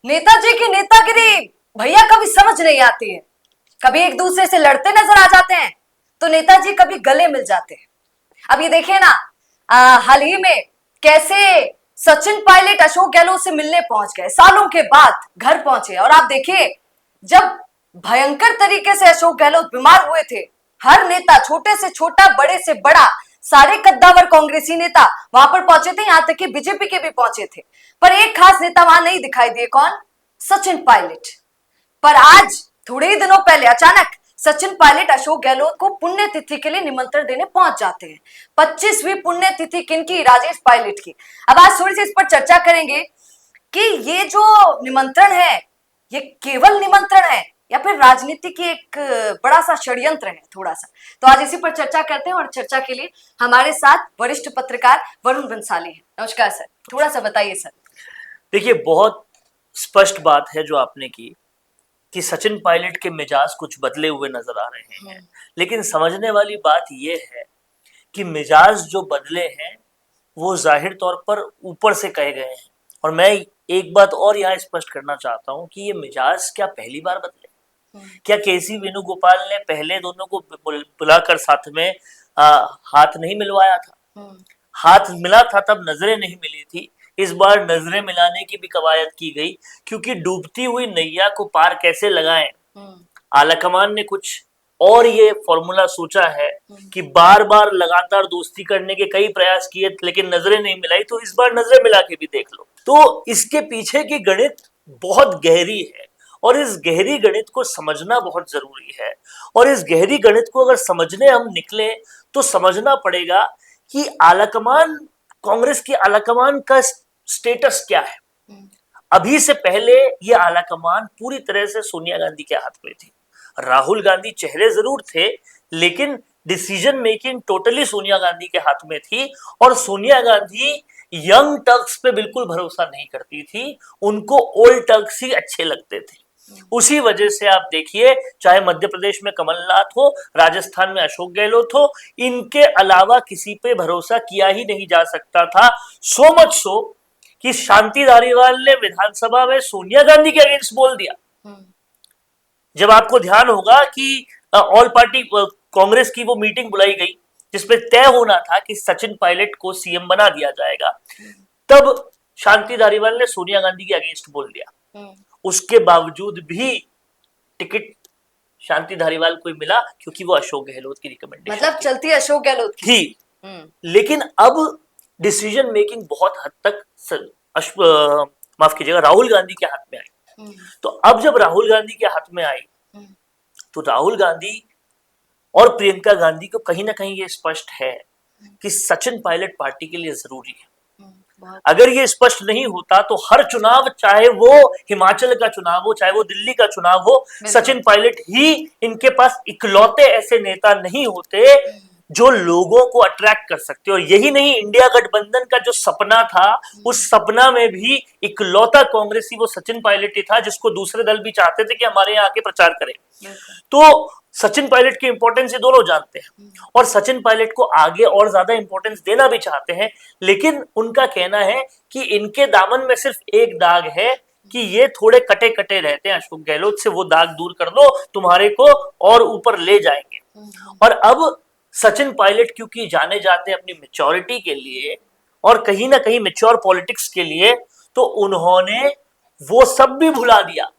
नेताजी की नेतागिरी भैया कभी समझ नहीं आती है। कभी एक दूसरे से लड़ते नजर आ जाते हैं तो नेताजी कभी गले मिल जाते हैं। अब ये देखिए ना, हाल ही में कैसे सचिन पायलट अशोक गहलोत से मिलने पहुंच गए, सालों के बाद घर पहुंचे। और आप देखिए, जब भयंकर तरीके से अशोक गहलोत बीमार हुए थे, हर नेता, छोटे से छोटा, बड़े से बड़ा, सारे कद्दावर कांग्रेसी नेता वहां पर पहुंचे थे, यहां तक कि बीजेपी के भी पहुंचे थे। पर एक खास नेता वहां नहीं दिखाई दिए। कौन? सचिन पायलट। पर आज थोड़े ही दिनों पहले अचानक सचिन पायलट अशोक गहलोत को पुण्यतिथि के लिए निमंत्रण देने पहुंच जाते हैं। 25वीं पुण्यतिथि किनकी? राजेश पायलट की। अब आज थोड़ी सी इस पर चर्चा करेंगे कि ये जो निमंत्रण है, ये केवल निमंत्रण है या फिर राजनीति की एक बड़ा सा षड्यंत्र है थोड़ा सा। तो आज इसी पर चर्चा करते हैं और चर्चा के लिए हमारे साथ वरिष्ठ पत्रकार वरुण बंसाली हैं। नमस्कार सर, थोड़ा सा बताइए सर। देखिए, बहुत स्पष्ट बात है जो आपने की कि सचिन पायलट के मिजाज कुछ बदले हुए नजर आ रहे हैं, लेकिन समझने वाली बात यह है कि मिजाज जो बदले हैं वो जाहिर तौर पर ऊपर से कहे गए हैं। और मैं एक बात और यहाँ स्पष्ट करना चाहता हूँ कि ये मिजाज क्या पहली बार बदले? क्या केसी वेणुगोपाल ने पहले दोनों को बुलाकर साथ में हाथ नहीं मिलवाया था? हाथ मिला था, तब नजरें नहीं मिली थी। इस बार नजरें मिलाने की भी कवायद की गई, क्योंकि डूबती हुई नैया को पार कैसे लगाएं। आलाकमान ने कुछ और ये फॉर्मूला सोचा है कि बार बार लगातार दोस्ती करने के कई प्रयास किए, लेकिन नजरें नहीं मिलाई, तो इस बार नजरें मिला के भी देख लो। तो इसके पीछे की गणित बहुत गहरी है और इस गहरी गणित को समझना बहुत जरूरी है। और इस गहरी गणित को अगर समझने हम निकले तो समझना पड़ेगा कि आलाकमान, कांग्रेस की आलाकमान का स्टेटस क्या है। अभी से पहले ये आलाकमान पूरी तरह से सोनिया गांधी के हाथ में थी। राहुल गांधी चेहरे जरूर थे, लेकिन decision making totally Sonia Gandhi के हाथ में थी। और सोनिया गांधी यंग टर्क्स पे बिल्कुल भरोसा नहीं करती थी, उनको ओल्ड टर्क्स ही अच्छे लगते थे। उसी वजह से आप देखिए, चाहे मध्य प्रदेश में कमलनाथ हो, राजस्थान में अशोक गहलोत हो, इनके अलावा किसी पे भरोसा किया ही नहीं जा सकता था। सो मच सो कि शांति धारीवाल ने विधानसभा में सोनिया गांधी के अगेंस्ट बोल दिया। जब आपको ध्यान होगा कि ऑल पार्टी कांग्रेस की वो मीटिंग बुलाई गई जिसपे तय होना था कि सचिन पायलट को सीएम बना दिया जाएगा, तब शांति धारीवाल ने सोनिया गांधी के अगेंस्ट बोल दिया। उसके बावजूद भी टिकट शांति धारीवाल को मिला, क्योंकि वो अशोक गहलोत की रिकमेंडेशन मतलब चलती अशोक गहलोत थी। लेकिन अब डिसीजन मेकिंग बहुत हद तक माफ कीजिएगा, राहुल गांधी के हाथ में आई। तो अब जब राहुल गांधी के हाथ में आई तो राहुल गांधी और प्रियंका गांधी को कहीं ना कहीं ये स्पष्ट है कि सचिन पायलट पार्टी के लिए जरूरी है। अगर ये स्पष्ट नहीं होता तो हर चुनाव, चाहे वो हिमाचल का चुनाव हो, चाहे वो दिल्ली का चुनाव हो, सचिन पायलट ही इनके पास इकलौते ऐसे नेता नहीं होते जो लोगों को अट्रैक्ट कर सकते। और यही नहीं, इंडिया गठबंधन का जो सपना था, उस सपना में भी इकलौता कांग्रेसी वो सचिन पायलट ही था, जिसको दूसरे दल भी चाहते थे कि हमारे यहाँ आके प्रचार करें। तो सचिन पायलट की इंपॉर्टेंस ये दोनों जानते हैं और सचिन पायलट को आगे और ज्यादा इंपॉर्टेंस देना भी चाहते हैं। लेकिन उनका कहना है कि इनके दामन में सिर्फ एक दाग है कि ये थोड़े कटे कटे रहते हैं अशोक गहलोत से, वो दाग दूर कर दो, तुम्हारे को और ऊपर ले जाएंगे। और अब सचिन पायलट क्योंकि जाने जाते हैं अपनी मैच्योरिटी के लिए और कहीं ना कहीं मैच्योर पॉलिटिक्स के लिए, तो उन्होंने वो सब भी भुला दिया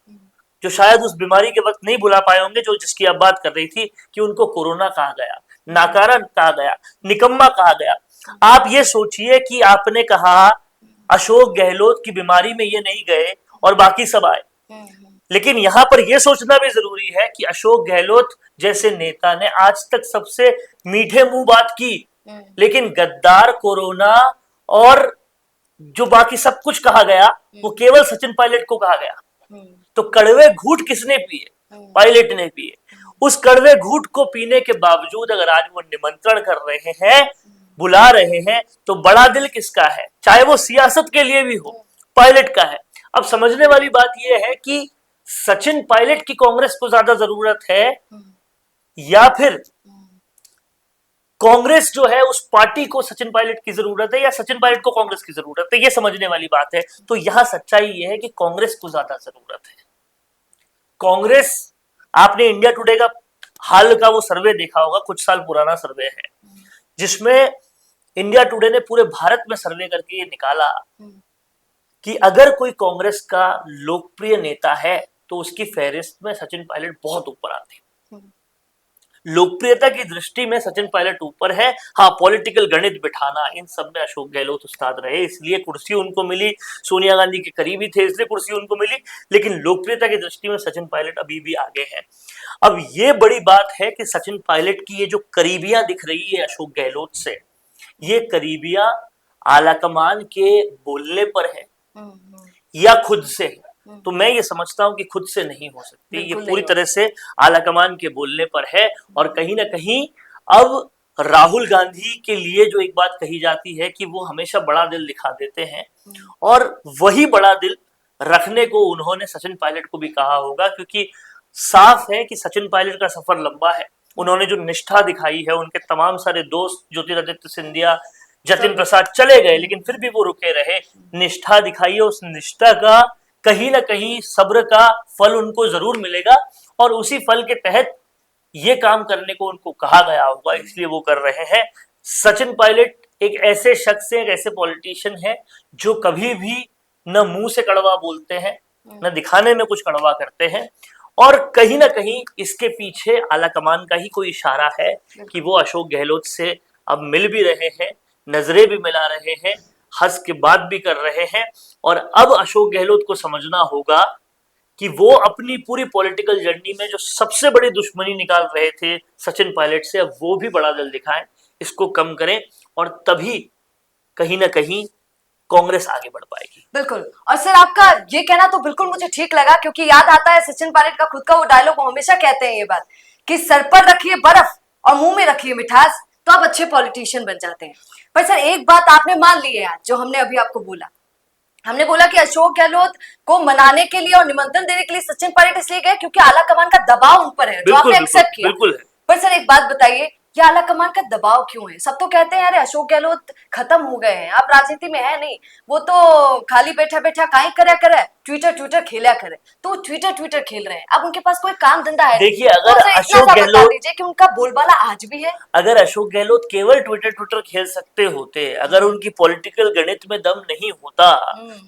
जो शायद उस बीमारी के वक्त नहीं भुला पाए होंगे, जो जिसकी आप बात कर रही थी कि उनको कोरोना कहा गया, नाकारा कहा गया, निकम्मा कहा गया। आप ये सोचिए कि आपने कहा अशोक गहलोत की बीमारी में ये नहीं गए और बाकी सब आए, लेकिन यहां पर यह सोचना भी जरूरी है कि अशोक गहलोत जैसे नेता ने आज तक सबसे मीठे मुंह बात की, लेकिन गद्दार, कोरोना और जो बाकी सब कुछ कहा गया वो केवल सचिन पायलट को कहा गया। तो कड़वे घूंट किसने पिए? पायलट ने पिए। उस कड़वे घूंट को पीने के बावजूद अगर आज वो निमंत्रण कर रहे हैं, बुला रहे हैं, तो बड़ा दिल किसका है? चाहे वो सियासत के लिए भी हो, पायलट का है। अब समझने वाली बात यह है कि सचिन पायलट की कांग्रेस को ज्यादा जरूरत है या फिर कांग्रेस जो है उस पार्टी को सचिन पायलट की जरूरत है या सचिन पायलट को कांग्रेस की जरूरत है, ये समझने वाली बात है। तो यहां सच्चाई ये है कि कांग्रेस को ज्यादा जरूरत है। कांग्रेस, आपने इंडिया टुडे का हाल का वो सर्वे देखा होगा, कुछ साल पुराना सर्वे है, जिसमें इंडिया टुडे ने पूरे भारत में सर्वे करके ये निकाला कि अगर कोई कांग्रेस का लोकप्रिय नेता है तो उसकी फहरिस्त में सचिन पायलट बहुत ऊपर आते हैं। लोकप्रियता की दृष्टि में सचिन पायलट ऊपर है। हाँ, पॉलिटिकल गणित बिठाना, इन सब में अशोक गहलोत उस्ताद रहे, इसलिए कुर्सी उनको मिली। सोनिया गांधी के करीबी थे इसलिए कुर्सी उनको मिली, लेकिन लोकप्रियता की दृष्टि में सचिन पायलट अभी भी आगे हैं। अब ये बड़ी बात है कि सचिन पायलट की ये जो करीबियां दिख रही है अशोक गहलोत से, ये करीबियां आलाकमान के बोलने पर है या खुद से है। तो मैं ये समझता हूं कि खुद से नहीं हो सकती, ये पूरी तरह से आलाकमान के बोलने पर है। और कहीं ना कहीं अब राहुल गांधी के लिए जो एक बात कही जाती है कि वो हमेशा बड़ा दिल दिखा देते हैं, और वही बड़ा दिल रखने को उन्होंने सचिन पायलट को भी कहा होगा, क्योंकि साफ है कि सचिन पायलट का सफर लंबा है। उन्होंने जो निष्ठा दिखाई है, उनके तमाम सारे दोस्त ज्योतिरादित्य सिंधिया, जतिन प्रसाद चले गए लेकिन फिर भी वो रुके रहे, निष्ठा दिखाई है, उस निष्ठा का कहीं ना कहीं सब्र का फल उनको जरूर मिलेगा, और उसी फल के तहत ये काम करने को उनको कहा गया होगा, इसलिए वो कर रहे हैं। सचिन पायलट एक ऐसे शख्स है, एक ऐसे पॉलिटिशियन है जो कभी भी न मुंह से कड़वा बोलते हैं, न दिखाने में कुछ कड़वा करते हैं, और कहीं ना कहीं इसके पीछे आलाकमान का ही कोई इशारा है कि वो अशोक गहलोत से अब मिल भी रहे हैं, नजरें भी मिला रहे हैं, हंस के बात भी कर रहे हैं। और अब अशोक गहलोत को समझना होगा कि वो अपनी पूरी पॉलिटिकल जर्नी में जो सबसे बड़ी दुश्मनी निकाल रहे थे सचिन पायलट से, अब वो भी बड़ा दिल दिखाएं, इसको कम करें, और तभी कहीं ना कहीं कांग्रेस आगे बढ़ पाएगी। बिल्कुल। और सर, आपका ये कहना तो बिल्कुल मुझे ठीक लगा, क्योंकि याद आता है सचिन पायलट का खुद का वो डायलॉग, वो हमेशा कहते हैं ये बात कि सर पर रखिए बर्फ और मुंह में रखिए मिठास, तो आप अच्छे पॉलिटिशियन बन जाते हैं। पर सर, एक बात आपने मान ली है आज, जो हमने अभी आपको बोला, हमने बोला कि अशोक गहलोत को मनाने के लिए और निमंत्रण देने के लिए सचिन पायलट इसलिए गए क्योंकि आलाकमान का दबाव उन पर है, जो आपने एक्सेप्ट किया। बिल्कुल है। पर सर, एक बात बताइए, ये आलाकमान का दबाव क्यों है? सब तो कहते हैं अरे अशोक गहलोत खत्म हो गए हैं, आप राजनीति में है नहीं, वो तो खाली बैठा बैठा काई करे ट्विटर खेला करे, तो ट्विटर खेल रहे हैं, अब उनके पास कोई काम धंधा है। देखिए, अगर तो अशोक गहलोत, दीजिए कि उनका बोलबाला आज भी है। अगर अशोक गहलोत केवल ट्विटर खेल सकते होते, अगर उनकी पॉलिटिकल गणित में दम नहीं होता,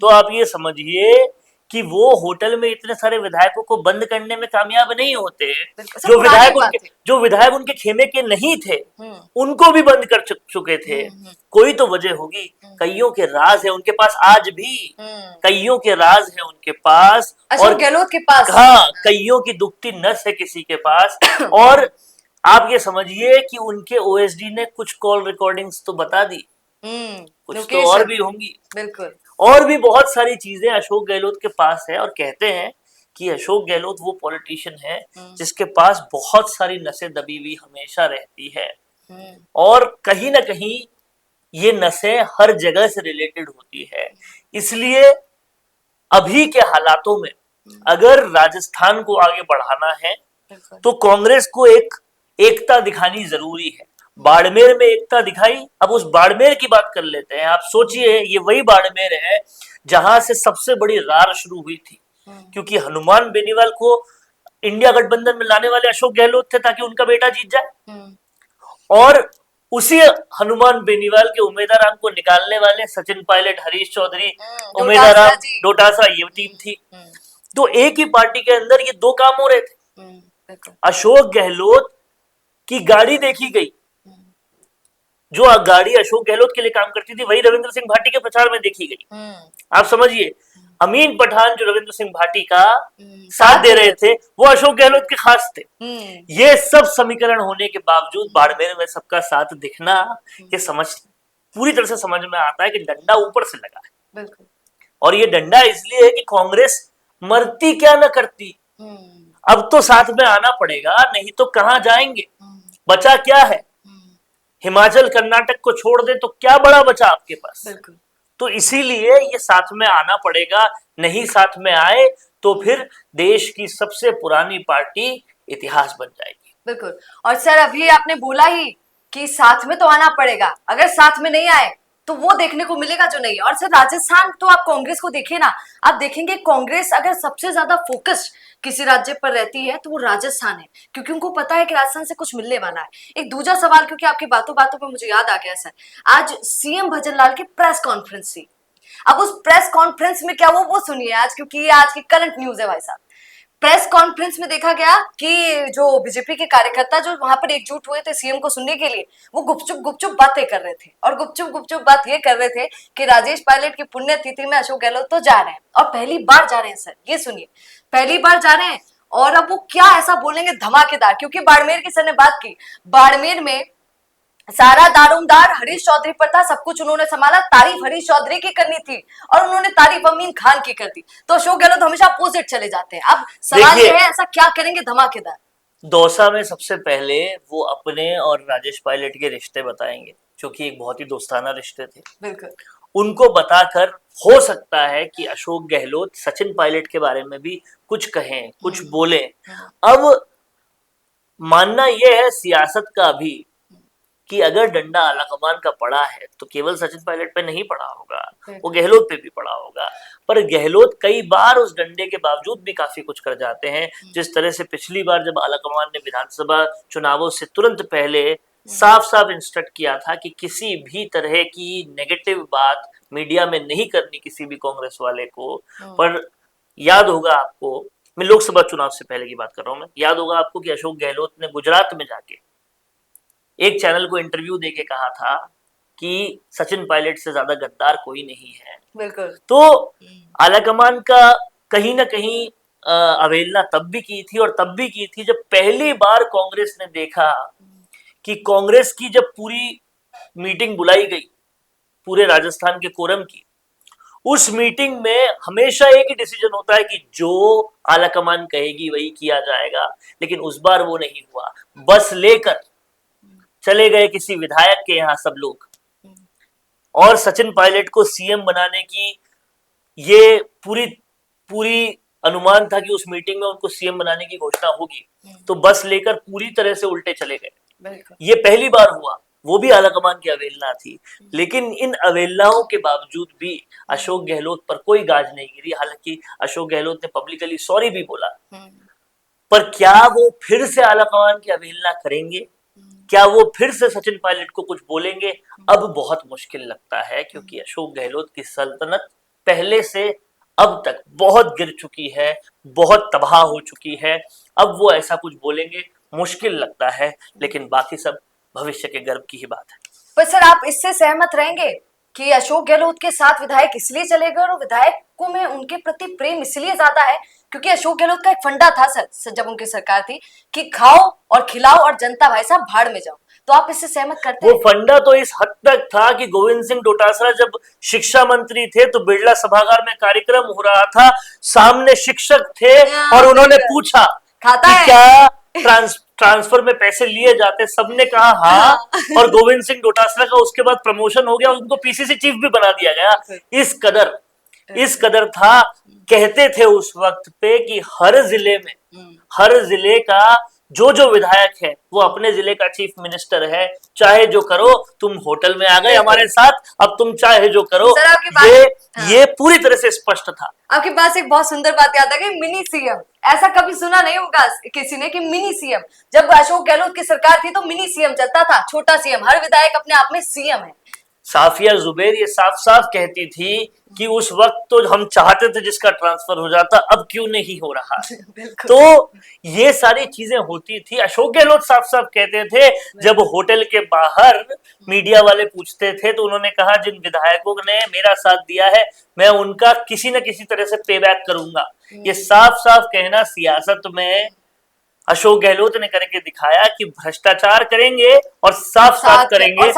तो आप ये समझिए कि वो होटल में इतने सारे विधायकों को बंद करने में कामयाब नहीं होते। जो विधायक उनके खेमे के नहीं थे, उनको भी बंद कर चुके थे। कोई तो वजह होगी, कईयों के राज है उनके पास आज भी, कईयों के राज है उनके पास, अशोक गहलोत के पास। हाँ, कईयों की दुखती नस है किसी के पास। और आप ये समझिए कि उनके ओएसडी ने कुछ कॉल रिकॉर्डिंग्स तो बता दी, कुछ तो और भी होंगी। बिल्कुल। और भी बहुत सारी चीजें अशोक गहलोत के पास है, और कहते हैं कि अशोक गहलोत वो पॉलिटिशियन है जिसके पास बहुत सारी नसें दबी हुई हमेशा रहती है, और कहीं ना कहीं ये नसें हर जगह से रिलेटेड होती है। इसलिए अभी के हालातों में अगर राजस्थान को आगे बढ़ाना है तो कांग्रेस को एक एकता दिखानी जरूरी है। बाड़मेर में एकता दिखाई, अब उस बाड़मेर की बात कर लेते हैं। आप सोचिए, ये वही बाड़मेर है जहां से सबसे बड़ी रार शुरू हुई थी, क्योंकि हनुमान बेनीवाल को इंडिया गठबंधन में लाने वाले अशोक गहलोत थे ताकि उनका बेटा जीत जाए, और उसी हनुमान बेनीवाल के उम्मीदवार को निकालने वाले सचिन पायलट, हरीश चौधरी, उम्मीदवार डोटासरा, ये टीम थी। तो एक ही पार्टी के अंदर ये दो काम हो रहे थे। अशोक गहलोत की गाड़ी देखी गई, जो गाड़ी अशोक गहलोत के लिए काम करती थी वही रविंद्र सिंह भाटी के प्रचार में देखी गई। आप समझिए, अमीन पठान जो रविंद्र सिंह भाटी का साथ दे रहे थे वो अशोक गहलोत के खास थे। ये सब समीकरण होने के बावजूद बाड़मेर में सबका साथ दिखना, ये समझ पूरी तरह से समझ में आता है कि डंडा ऊपर से लगा है। बिल्कुल। और ये डंडा इसलिए है कि कांग्रेस मरती क्या न करती, अब तो साथ में आना पड़ेगा, नहीं तो कहां जाएंगे। बचा क्या है? हिमाचल कर्नाटक को छोड़ दे तो क्या बड़ा बचा आपके पास। तो इसीलिए ये साथ में आना पड़ेगा, नहीं साथ में आए तो फिर देश की सबसे पुरानी पार्टी इतिहास बन जाएगी। बिल्कुल। और सर, अभी आपने बोला ही कि साथ में तो आना पड़ेगा, अगर साथ में नहीं आए तो वो देखने को मिलेगा जो नहीं है। और सर राजस्थान तो आप कांग्रेस को देखिए ना, आप देखेंगे कांग्रेस अगर सबसे ज्यादा फोकस किसी राज्य पर रहती है तो वो राजस्थान है, क्योंकि उनको पता है कि राजस्थान से कुछ मिलने वाला है। एक दूसरा सवाल, क्योंकि आपकी बातों बातों पे मुझे याद आ गया सर, आज सीएम भजन लाल की प्रेस कॉन्फ्रेंस थी। अब उस प्रेस कॉन्फ्रेंस में क्या वो सुनिए आज, क्योंकि ये आज की करंट न्यूज है भाई साहब। प्रेस कॉन्फ्रेंस में देखा गया कि जो बीजेपी के कार्यकर्ता जो वहां पर एकजुट हुए थे सीएम को सुनने के लिए, वो गुपचुप गुपचुप बातें कर रहे थे, और गुपचुप गुपचुप बात ये कर रहे थे कि राजेश पायलट की पुण्यतिथि में अशोक गहलोत तो जा रहे हैं, और पहली बार जा रहे हैं सर, ये सुनिए, पहली बार जा रहे हैं। और अब वो क्या ऐसा बोलेंगे धमाकेदार, क्योंकि बाड़मेर की सर ने बात की, बाड़मेर में सारा दारोमदार हरीश चौधरी पर था, सब कुछ उन्होंने संभाला, तारीफ हरीश चौधरी की करनी थी और उन्होंने तारीफ अमीन खान की कर दी। तो अशोक गहलोत हमेशा अपोजिट चले जाते हैं। अब सवाल ये है, ऐसा क्या करेंगे धमाकेदार? दौसा में सबसे पहले वो अपने और राजेश पायलट के रिश्ते बताएंगे, जो कि एक बहुत ही दोस्ताना रिश्ते थे। बिल्कुल। उनको बताकर हो सकता है कि अशोक गहलोत सचिन पायलट के बारे में भी कुछ कहें, कुछ बोलें। अब मानना यह है सियासत का भी कि अगर डंडा आलाकमान का पड़ा है तो केवल सचिन पायलट पे नहीं पड़ा होगा, वो गहलोत पे भी पड़ा होगा। पर गहलोत कई बार उस डंडे के बावजूद भी काफी कुछ कर जाते हैं। जिस तरह से पिछली बार जब आलाकमान ने विधानसभा चुनावों से तुरंत पहले साफ साफ इंस्ट्रक्ट किया था कि किसी भी तरह की नेगेटिव बात मीडिया में नहीं करनी किसी भी कांग्रेस वाले को। पर याद होगा आपको, मैं लोकसभा चुनाव से पहले की बात कर रहा हूं, मैं याद होगा आपको कि अशोक गहलोत ने गुजरात में जाके एक चैनल को इंटरव्यू देके कहा था कि सचिन पायलट से ज्यादा गद्दार कोई नहीं है। बिल्कुल। तो आलाकमान का कहीं ना कहीं अवहेलना तब भी की थी, और तब भी की थी जब पहली बार कांग्रेस ने देखा कि कांग्रेस की जब पूरी मीटिंग बुलाई गई पूरे राजस्थान के कोरम की, उस मीटिंग में हमेशा एक ही डिसीजन होता है कि जो आलाकमान कहेगी वही किया जाएगा। लेकिन उस बार वो नहीं हुआ, बस लेकर चले गए किसी विधायक के यहाँ सब लोग, और सचिन पायलट को सीएम बनाने की ये पूरी अनुमान था कि उस मीटिंग में उनको सीएम बनाने की घोषणा होगी, तो बस लेकर पूरी तरह से उल्टे चले गए। ये पहली बार हुआ, वो भी आलाकमान की अवहेलना थी। लेकिन इन अवहेलनाओं के बावजूद भी अशोक गहलोत पर कोई गाज नहीं गिरी। हालांकि अशोक गहलोत ने पब्लिकली सॉरी भी बोला, पर क्या वो फिर से आलाकमान की अवहेलना करेंगे? क्या वो फिर से सचिन पायलट को कुछ बोलेंगे? अब बहुत मुश्किल लगता है, क्योंकि अशोक गहलोत की सल्तनत पहले से अब तक बहुत गिर चुकी है, बहुत तबाह हो चुकी है। अब वो ऐसा कुछ बोलेंगे मुश्किल लगता है, लेकिन बाकी सब भविष्य के गर्व की ही बात है। पर सर आप इससे सहमत रहेंगे कि अशोक गहलोत के साथ विधायक इसलिए चले गए, और विधायकों में उनके प्रति प्रेम इसलिए ज्यादा है क्योंकि अशोक गहलोत का एक फंडा था सर जब उनकी सरकार थी कि खाओ और खिलाओ और जनता भाई साहब भाड़ में जाओ। तो आप इससे सहमत करते हैं? वो फंडा तो इस हद तक था कि गोविंद सिंह डोटासरा जब शिक्षा मंत्री थे तो बिरला सभागार में कार्यक्रम हो रहा था, सामने शिक्षक थे और उन्होंने पूछा खाता कि है? क्या ट्रांसफर में पैसे लिए जाते? सबने कहा हाँ, और गोविंद सिंह डोटासरा का उसके बाद प्रमोशन हो गया, उनको पीसीसी चीफ भी बना दिया गया। इस कदर था। कहते थे उस वक्त पे कि हर जिले का जो विधायक है वो अपने जिले का चीफ मिनिस्टर है। चाहे जो करो, तुम होटल में आ गए हमारे साथ, अब तुम चाहे जो करो। ये पूरी तरह से स्पष्ट था। आपके पास एक बहुत सुंदर बात याद आ गई, मिनी सीएम। ऐसा कभी सुना नहीं होगा किसी ने कि मिनी सीएम। जब अशोक गहलोत की सरकार थी तो मिनी सीएम चलता था, छोटा सीएम। हर विधायक अपने आप में सीएम है। साफिया जुबैर ये साफ साफ कहती थी कि उस वक्त तो हम चाहते थे जिसका ट्रांसफर हो जाता, अब क्यों नहीं हो रहा। तो ये सारी चीजें होती थी। अशोक गहलोत साफ साफ कहते थे, जब होटल के बाहर मीडिया वाले पूछते थे तो उन्होंने कहा जिन विधायकों ने मेरा साथ दिया है मैं उनका किसी न किसी तरह से पे बैक करूंगा। ये साफ साफ कहना सियासत में अशोक गहलोत ने करके दिखाया कि भ्रष्टाचार करेंगे और साफ करेंगे,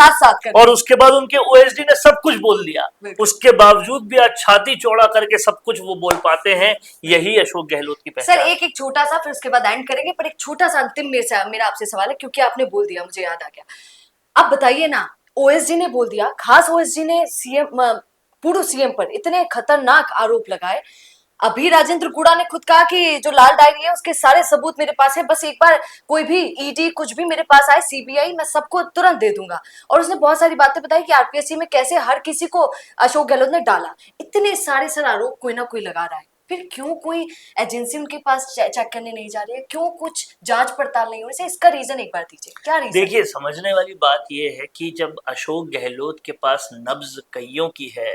और उसके बाद उनके ओएसडी ने सब कुछ बोल दिया। उसके बावजूद भी आज छाती चौड़ा करके सब कुछ वो बोल पाते हैं। यही अशोक गहलोत की पहचान। सर एक छोटा सा, फिर उसके बाद एंड करेंगे, पर एक छोटा सा अंतिम मेरा आपसे सवाल है, क्योंकि आपने बोल दिया, मुझे याद आ गया। आप बताइए ना, ओएसडी ने बोल दिया, खास ओएसडी ने सीएम पूर्व सीएम पर इतने खतरनाक आरोप लगाए, अभी राजेंद्र गुड़ा ने खुद कहा कि जो लाल डायरी है उसके सारे सबूत मेरे पास है, बस एक बार कोई भी ईडी कुछ भी मेरे पास आए, सीबीआई, मैं सबको तुरंत दे दूंगा। और उसने बहुत सारी बातें बताई कि आरपीएससी में कैसे हर किसी को अशोक गहलोत ने डाला। इतने सारे सर आरोप कोई ना कोई लगा रहा है, फिर क्यों कोई एजेंसी उनके पास चेक करने नहीं जा रही है, क्यों कुछ जांच पड़ताल नहीं हो रही है? इसका रीजन एक बार दीजिए, क्या रीजन? देखिए, समझने वाली बात यह है कि जब अशोक गहलोत के पास नब्ज कईयों की है,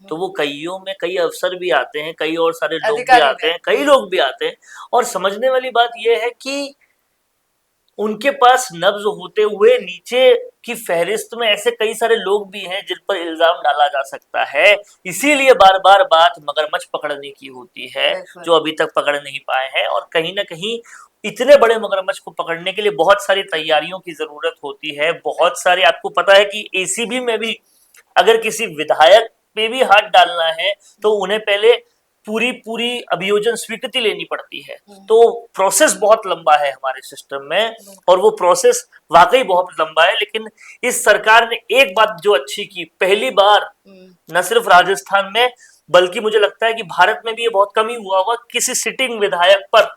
तो वो कईयों में कई अफसर भी आते हैं, कई और सारे लोग भी अधिकारी आते हैं, कई लोग भी आते हैं। और समझने वाली बात यह है कि उनके पास नब्ज होते हुए नीचे की फहरिस्त में ऐसे कई सारे लोग भी हैं जिन पर इल्जाम डाला जा सकता है। इसीलिए बार बार बात मगरमच्छ पकड़ने की होती है, बिल्कुल। जो अभी तक पकड़ नहीं पाए हैं। और कहीं ना कहीं इतने बड़े मगरमच्छ को पकड़ने के लिए बहुत सारी तैयारियों की जरूरत होती है। बहुत सारे, आपको पता है कि एसीबी में भी अगर किसी विधायक पे भी हाथ डालना है तो उन्हें पहले पूरी पूरी अभियोजन स्वीकृति लेनी पड़ती है। तो प्रोसेस बहुत लंबा है हमारे सिस्टम में, और वो प्रोसेस वाकई बहुत लंबा है। लेकिन इस सरकार ने एक बात जो अच्छी की, पहली बार न सिर्फ राजस्थान में बल्कि मुझे लगता है कि भारत में भी ये बहुत कम ही हुआ होगा, किसी सिटिंग विधायक पर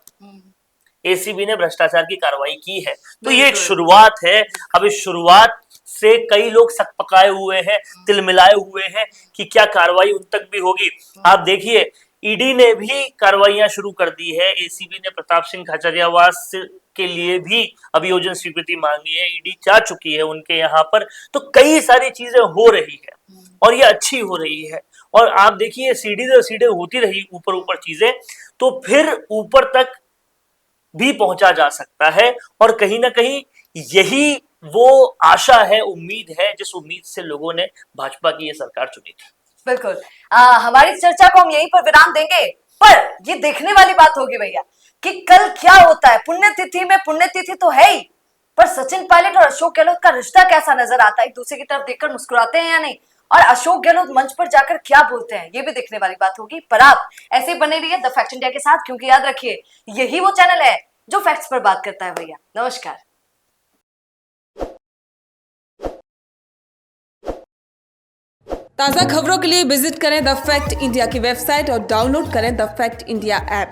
एसीबी ने भ्रष्टाचार की कार्रवाई की है। तो ये एक शुरुआत है। अब इस शुरुआत से कई लोग सकपकाए हुए हैं, तिलमिलाए हुए हैं कि क्या कार्रवाई उन तक भी होगी। आप देखिए, ईडी ने भी कार्रवाइयां शुरू कर दी है। एसीबी ने प्रताप सिंह खाचरियावास के लिए भी अभियोजन स्वीकृति मांगी है, ईडी जा चुकी है उनके यहाँ पर। तो कई सारी चीजें हो रही है और ये अच्छी हो रही है। और आप देखिए, सीढ़ी दर सीढ़ी होती रही ऊपर ऊपर चीजें, तो फिर ऊपर तक भी पहुंचा जा सकता है। और कहीं ना कहीं यही वो आशा है, उम्मीद है, जिस उम्मीद से लोगों ने भाजपा की ये सरकार चुनी थी। बिल्कुल। हमारी चर्चा को हम यहीं पर विराम देंगे, पर ये देखने वाली बात होगी भैया कि कल क्या होता है। पुण्यतिथि में पुण्यतिथि तो है ही, पर सचिन पायलट और अशोक गहलोत का रिश्ता कैसा नजर आता है? एक दूसरे की तरफ देखकर मुस्कुराते हैं या नहीं? और अशोक गहलोत मंच पर जाकर क्या बोलते हैं, ये भी देखने वाली बात होगी। पर आप ऐसे बने रहिए द फैक्ट इंडिया के साथ, क्योंकि याद रखिए यही वो चैनल है जो फैक्ट्स पर बात करता है। भैया नमस्कार। ताज़ा खबरों के लिए विजिट करें द फैक्ट इंडिया की वेबसाइट और डाउनलोड करें द फैक्ट इंडिया ऐप।